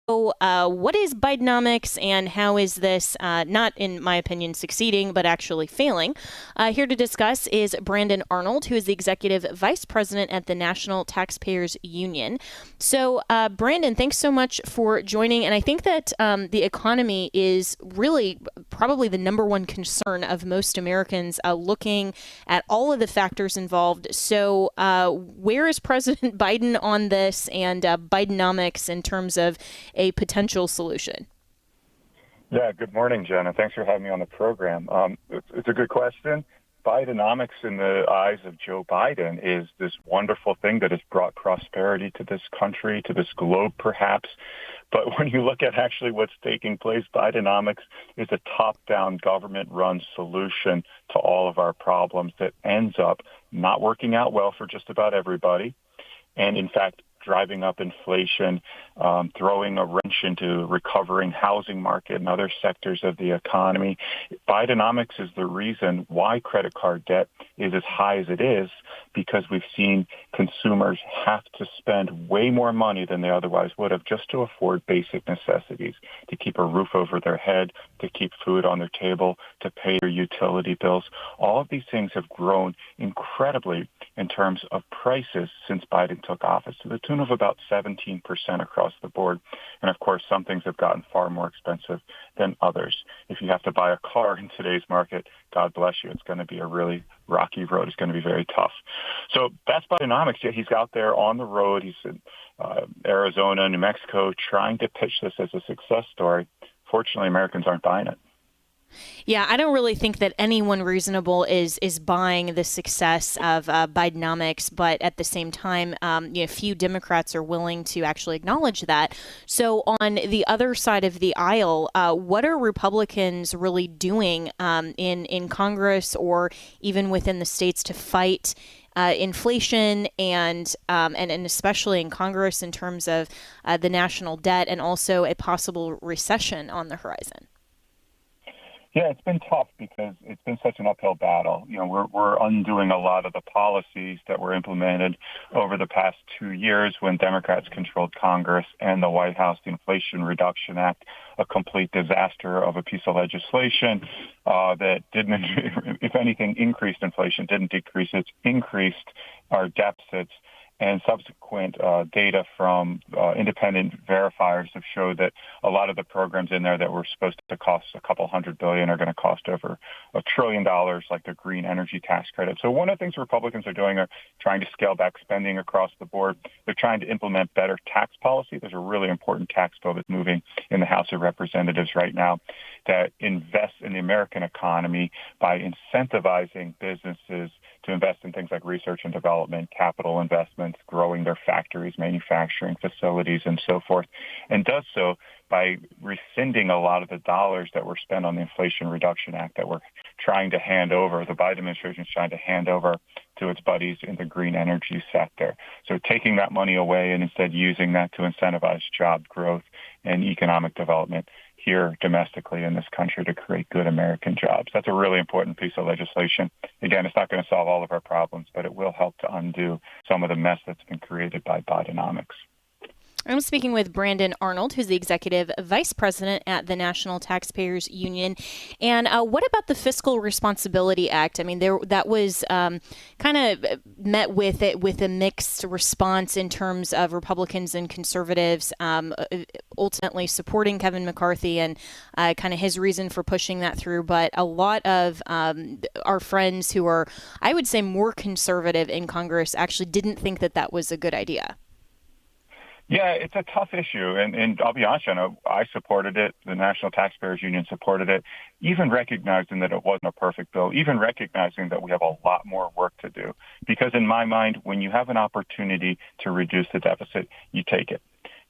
What is Bidenomics and how is this, not in my opinion, succeeding, but actually failing? Here to discuss is Brandon Arnold, who is the Executive Vice President at the National Taxpayers Union. So, Brandon, thanks so much for joining. And I think that the economy is really probably the number one concern of most Americans looking at all of the factors involved. So, where is President Biden on this and Bidenomics in terms of a potential solution? Yeah, good morning, Jenna. Thanks for having me on the program. It's a good question. Bidenomics in the eyes of Joe Biden is this wonderful thing that has brought prosperity to this country, to this globe perhaps. But when you look at actually what's taking place, Bidenomics is a top-down government-run solution to all of our problems that ends up not working out well for just about everybody. And in fact, driving up inflation, throwing a wrench into recovering housing market and other sectors of the economy. Bidenomics is the reason why credit card debt is as high as it is, because we've seen consumers have to spend way more money than they otherwise would have just to afford basic necessities, to keep a roof over their head, to keep food on their table, to pay their utility bills. All of these things have grown incredibly in terms of prices since Biden took office, to the tune of about 17% across the board. And of course, some things have gotten far more expensive than others. If you have to buy a car in today's market, God bless you, it's going to be a really rocky road. It's going to be very tough. So that's Bidenomics. Yeah, he's out there on the road. He's in Arizona, New Mexico, trying to pitch this as a success story. Fortunately, Americans aren't buying it. Yeah, I don't really think that anyone reasonable is buying the success of Bidenomics, but at the same time, few Democrats are willing to actually acknowledge that. So on the other side of the aisle, what are Republicans really doing in Congress or even within the states to fight inflation and especially in Congress in terms of the national debt and also a possible recession on the horizon? Yeah, it's been tough because it's been such an uphill battle. You know, we're undoing a lot of the policies that were implemented over the past 2 years when Democrats controlled Congress and the White House. The Inflation Reduction Act, a complete disaster of a piece of legislation that didn't, if anything, increased inflation, didn't decrease it, increased our deficits. And subsequent data from independent verifiers have showed that a lot of the programs in there that were supposed to cost a couple $100 billion are going to cost over $1 trillion, like the green energy tax credit. So one of the things Republicans are doing are trying to scale back spending across the board. They're trying to implement better tax policy. There's a really important tax bill that's moving in the House of Representatives right now that invests in the American economy by incentivizing businesses to invest in things like research and development, capital investments, growing their factories, manufacturing facilities, and so forth, and does so by rescinding a lot of the dollars that were spent on the Inflation Reduction Act that we're trying to hand over, the Biden administration is trying to hand over to its buddies in the green energy sector. So taking that money away and instead using that to incentivize job growth and economic development here domestically in this country to create good American jobs. That's a really important piece of legislation. Again, it's not going to solve all of our problems, but it will help to undo some of the mess that's been created by Bidenomics. I'm speaking with Brandon Arnold, who's the Executive Vice President at the National Taxpayers Union. And what about the Fiscal Responsibility Act? I mean, that was kind of met with a mixed response in terms of Republicans and conservatives ultimately supporting Kevin McCarthy and kind of his reason for pushing that through. But a lot of our friends who are, I would say, more conservative in Congress actually didn't think that that was a good idea. Yeah, it's a tough issue, and I'll be honest, I supported it. The National Taxpayers Union supported it, even recognizing that it wasn't a perfect bill, even recognizing that we have a lot more work to do. Because in my mind, when you have an opportunity to reduce the deficit, you take it.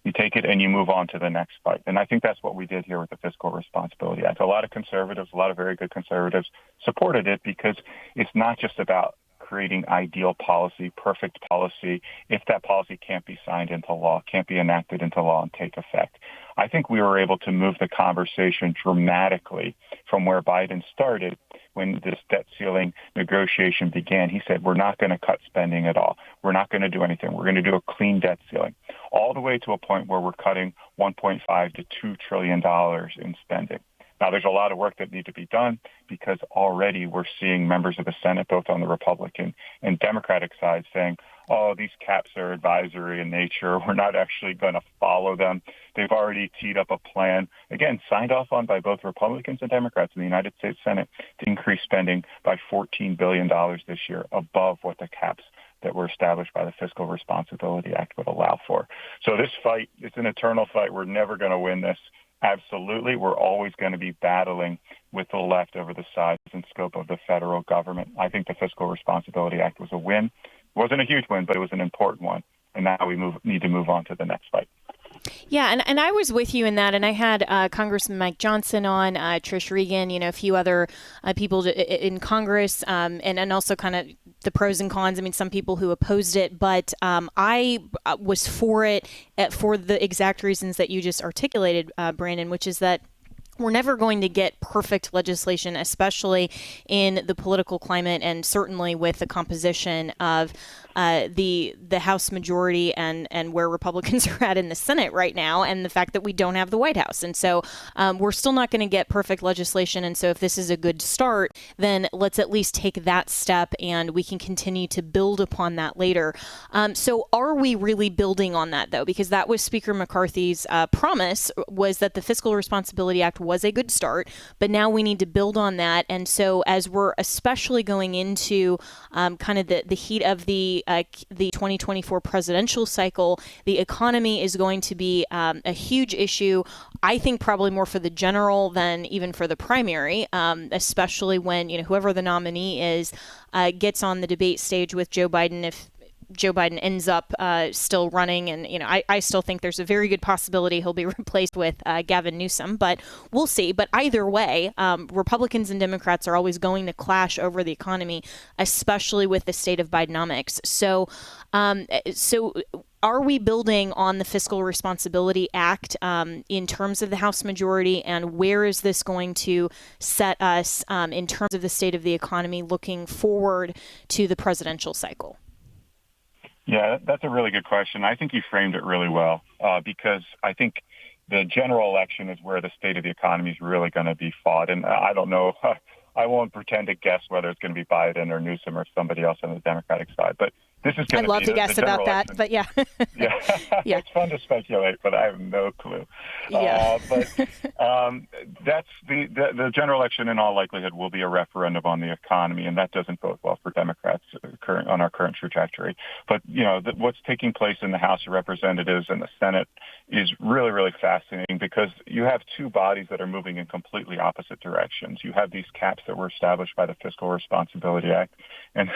You take it and you move on to the next fight. And I think that's what we did here with the Fiscal Responsibility Act. A lot of conservatives, a lot of very good conservatives supported it because it's not just about creating ideal policy, perfect policy, if that policy can't be signed into law, can't be enacted into law and take effect. I think we were able to move the conversation dramatically from where Biden started when this debt ceiling negotiation began. He said, we're not going to cut spending at all. We're not going to do anything. We're going to do a clean debt ceiling. all the way to a point where we're cutting $1.5 to $2 trillion in spending. Now, there's a lot of work that needs to be done because already we're seeing members of the Senate, both on the Republican and Democratic side, saying, oh, these caps are advisory in nature. We're not actually going to follow them. They've already teed up a plan, again, signed off on by both Republicans and Democrats in the United States Senate to increase spending by $14 billion this year above what the caps that were established by the Fiscal Responsibility Act would allow for. So this fight, it's an eternal fight. We're never going to win this. Absolutely. We're always going to be battling with the left over the size and scope of the federal government. I think the Fiscal Responsibility Act was a win. It wasn't a huge win, but it was an important one. And now we need to move on to the next fight. Yeah, and I was with you in that, and I had Congressman Mike Johnson on, Trish Regan, a few other people in Congress, and also kind of the pros and cons. I mean, some people who opposed it, but I was for it for the exact reasons that you just articulated, Brandon, which is that we're never going to get perfect legislation, especially in the political climate and certainly with the composition of the House majority and where Republicans are at in the Senate right now, and the fact that we don't have the White House. And so we're still not going to get perfect legislation. And so if this is a good start, then let's at least take that step and we can continue to build upon that later. So are we really building on that, though? Because that was Speaker McCarthy's promise, was that the Fiscal Responsibility Act was a good start, but now we need to build on that. And so as we're especially going into kind of the heat of the 2024 presidential cycle, the economy is going to be a huge issue. I think probably more for the general than even for the primary, especially when whoever the nominee is gets on the debate stage with Joe Biden. If Joe Biden ends up still running, and I still think there's a very good possibility he'll be replaced with Gavin Newsom, but we'll see. But either way, Republicans and Democrats are always going to clash over the economy, especially with the state of Bidenomics. So are we building on the Fiscal Responsibility Act in terms of the House majority, and where is this going to set us in terms of the state of the economy looking forward to the presidential cycle? Yeah, that's a really good question. I think you framed it really well because I think the general election is where the state of the economy is really going to be fought. And I don't know, I won't pretend to guess whether it's going to be Biden or Newsom or somebody else on the Democratic side. But this is going I'd love to guess about that, but yeah. Yeah. Yeah, it's fun to speculate, but I have no clue. Yeah. But that's the general election in all likelihood will be a referendum on the economy, and that doesn't bode well for Democrats on our current trajectory. But, what's taking place in the House of Representatives and the Senate is really, really fascinating because you have two bodies that are moving in completely opposite directions. You have these caps that were established by the Fiscal Responsibility Act, and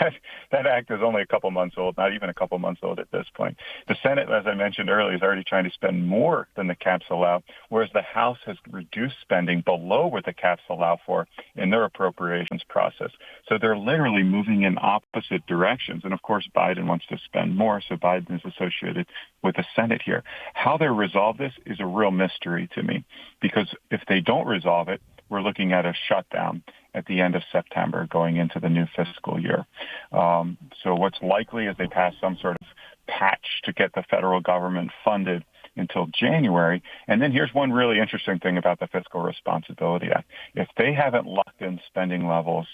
that act is only a couple months old, not even a couple months old at this point. The Senate, as I mentioned earlier, is already trying to spend more than the caps allow, whereas the House has reduced spending below what the caps allow for in their appropriations process. So they're literally moving in opposite directions. And of course, Biden wants to spend more, so Biden is associated with the Senate here. How they resolve this is a real mystery to me, because if they don't resolve it, we're looking at a shutdown at the end of September going into the new fiscal year. So what's likely is they pass some sort of patch to get the federal government funded until January. And then here's one really interesting thing about the Fiscal Responsibility Act. If they haven't locked in spending levels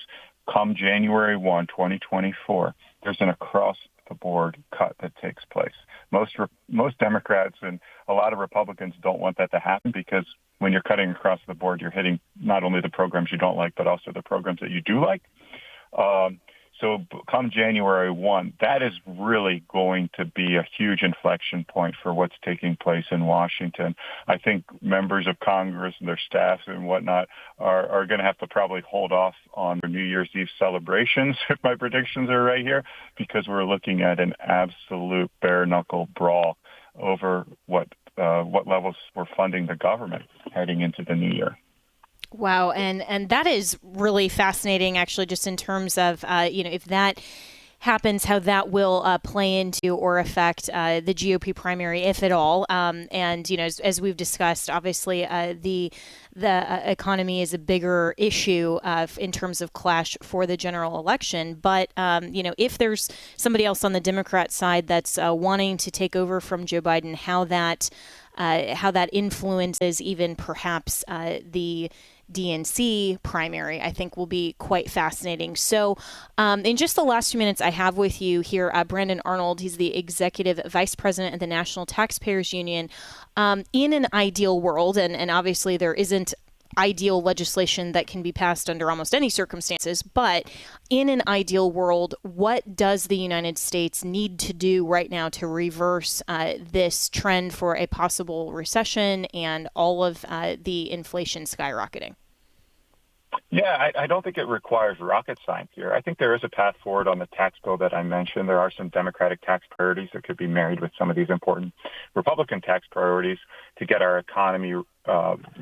come January 1, 2024, there's an across-the-board cut that takes place. Most Democrats and a lot of Republicans don't want that to happen because when you're cutting across the board, you're hitting not only the programs you don't like, but also the programs that you do like. So come January 1, that is really going to be a huge inflection point for what's taking place in Washington. I think members of Congress and their staffs and whatnot are going to have to probably hold off on their New Year's Eve celebrations, if my predictions are right here, because we're looking at an absolute bare-knuckle brawl over what levels we're funding the government heading into the new year. Wow. And that is really fascinating, actually, just in terms of, if that happens, how that will play into or affect the GOP primary, if at all. And, as we've discussed, obviously the economy is a bigger issue in terms of clash for the general election. But, if there's somebody else on the Democrat side that's wanting to take over from Joe Biden, how that influences even perhaps the DNC primary, I think will be quite fascinating. So in just the last few minutes I have with you here, Brandon Arnold, he's the executive vice president of the National Taxpayers Union. In an ideal world, and obviously there isn't ideal legislation that can be passed under almost any circumstances, but in an ideal world, what does the United States need to do right now to reverse this trend for a possible recession and all of the inflation skyrocketing? Yeah, I don't think it requires rocket science here. I think there is a path forward on the tax bill that I mentioned. There are some Democratic tax priorities that could be married with some of these important Republican tax priorities to get our economy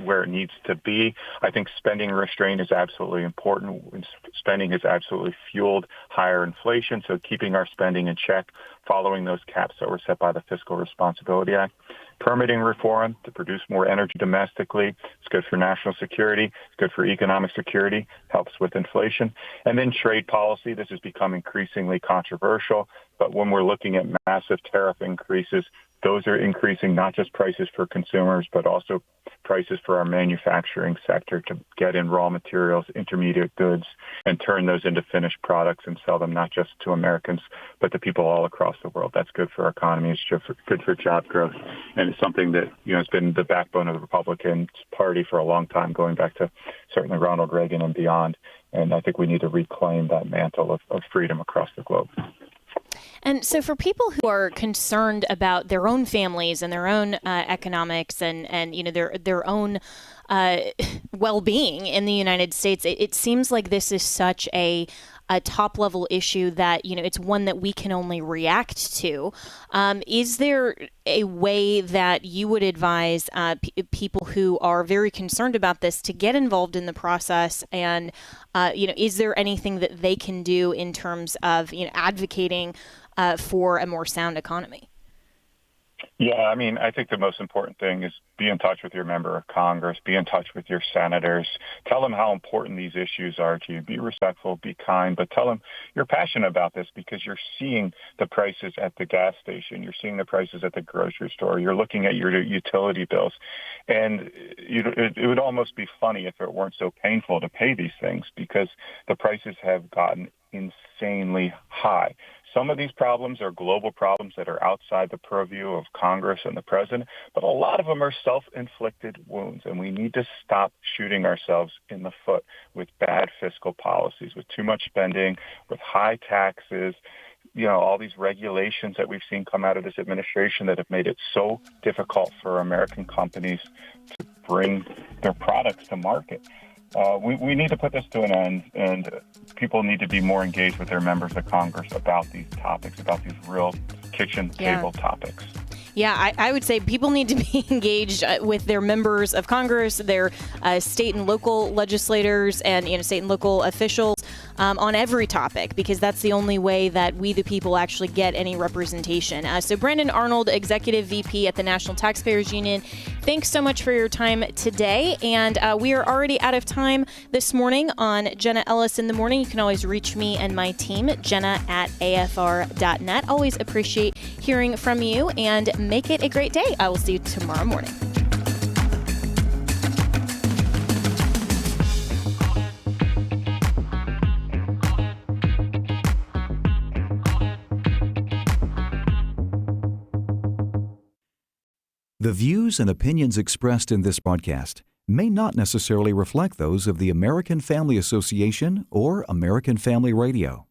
where it needs to be. I think spending restraint is absolutely important. Spending has absolutely fueled higher inflation, so keeping our spending in check, following those caps that were set by the Fiscal Responsibility Act. Permitting reform to produce more energy domestically. It's good for national security. It's good for economic security. Helps with inflation. And then trade policy. This has become increasingly controversial. But when we're looking at massive tariff increases, those are increasing not just prices for consumers, but also prices for our manufacturing sector to get in raw materials, intermediate goods, and turn those into finished products and sell them not just to Americans, but to people all across the world. That's good for our economy. It's good for job growth. And it's something that, has been the backbone of the Republican Party for a long time, going back to certainly Ronald Reagan and beyond. And I think we need to reclaim that mantle of freedom across the globe. And so for people who are concerned about their own families and their own economics and their own well-being in the United States, it seems like this is such a top-level issue that, it's one that we can only react to. Is there a way that you would advise people who are very concerned about this to get involved in the process? And, is there anything that they can do in terms of, advocating for a more sound economy? Yeah, I think the most important thing is be in touch with your member of Congress, be in touch with your senators, tell them how important these issues are to you, be respectful, be kind, but tell them you're passionate about this because you're seeing the prices at the gas station, you're seeing the prices at the grocery store, you're looking at your utility bills, and it would almost be funny if it weren't so painful to pay these things because the prices have gotten insanely high. Some of these problems are global problems that are outside the purview of Congress and the president, but a lot of them are self-inflicted wounds, and we need to stop shooting ourselves in the foot with bad fiscal policies, with too much spending, with high taxes, all these regulations that we've seen come out of this administration that have made it so difficult for American companies to bring their products to market. We need to put this to an end, and people need to be more engaged with their members of Congress about these topics, about these real kitchen table topics. Yeah, I would say people need to be engaged with their members of Congress, their state and local legislators, and state and local officials on every topic, because that's the only way that we, the people, actually get any representation. So Brandon Arnold, Executive VP at the National Taxpayers Union, thanks so much for your time today. And we are already out of time this morning on Jenna Ellis in the Morning. You can always reach me and my team, jenna@afr.net. Always appreciate hearing from you, and make it a great day. I will see you tomorrow morning. The views and opinions expressed in this broadcast may not necessarily reflect those of the American Family Association or American Family Radio.